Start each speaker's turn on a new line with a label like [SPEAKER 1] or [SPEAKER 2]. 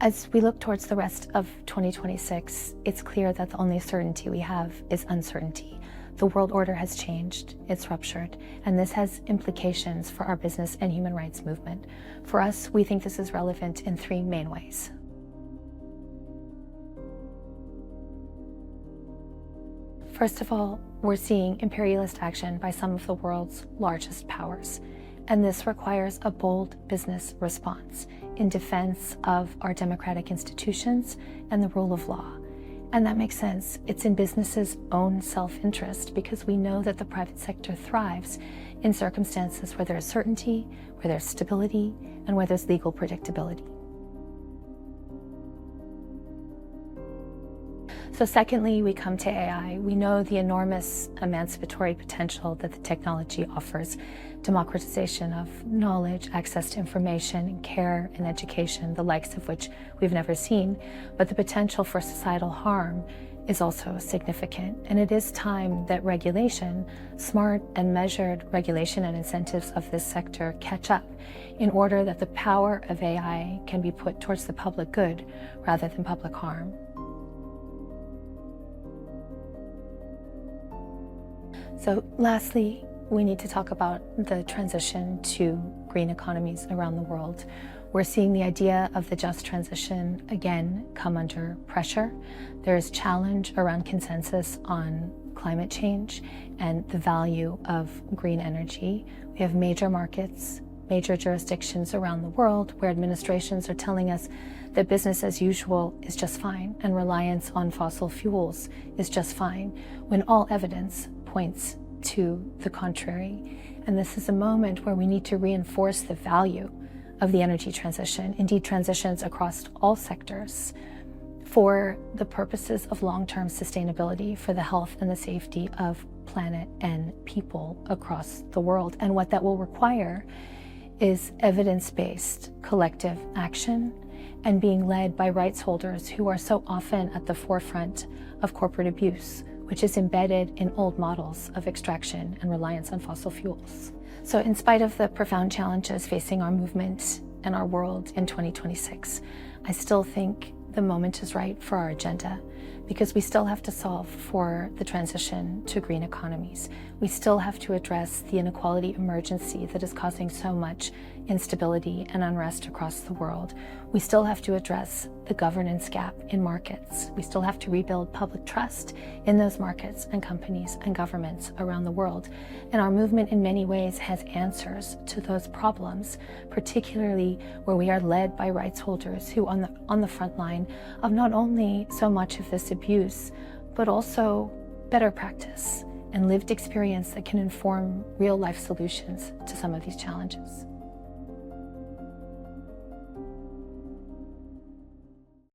[SPEAKER 1] As we look towards the rest of 2026, it's clear that the only certainty we have is uncertainty. The world order has changed, it's ruptured, and this has implications for our business and human rights movement. For us, we think this is relevant in three main ways. First of all, we're seeing imperialist action by some of the world's largest powers, and this requires a bold business response in defense of our democratic institutions and the rule of law. And that makes sense. It's in business's own self-interest because we know that the private sector thrives in circumstances where there's certainty, where there's stability, and where there's legal predictability. So secondly, we come to AI. We know the enormous emancipatory potential that the technology offers: democratization of knowledge, access to information, care, and education, the likes of which we've never seen. But the potential for societal harm is also significant. And it is time that regulation, smart and measured regulation and incentives of this sector catch up in order that the power of AI can be put towards the public good rather than public harm. So lastly, we need to talk about the transition to green economies around the world. We're seeing the idea of the just transition again come under pressure. There's challenge around consensus on climate change and the value of green energy. We have major markets, major jurisdictions around the world where administrations are telling us that business as usual is just fine and reliance on fossil fuels is just fine, when all evidence points to the contrary. And this is a moment where we need to reinforce the value of the energy transition, indeed transitions across all sectors, for the purposes of long-term sustainability, for the health and the safety of planet and people across the world. And what that will require is evidence-based collective action and being led by rights holders who are so often at the forefront of corporate abuse, which is embedded in old models of extraction and reliance on fossil fuels. So in spite of the profound challenges facing our movement and our world in 2026, I still think the moment is right for our agenda, because we still have to solve for the transition to green economies. We still have to address the inequality emergency that is causing so much instability and unrest across the world. We still have to address the governance gap in markets. We still have to rebuild public trust in those markets and companies and governments around the world. And our movement in many ways has answers to those problems, particularly where we are led by rights holders who on the front line of not only so much of this abuse, but also better practice and lived experience that can inform real life solutions to some of these challenges.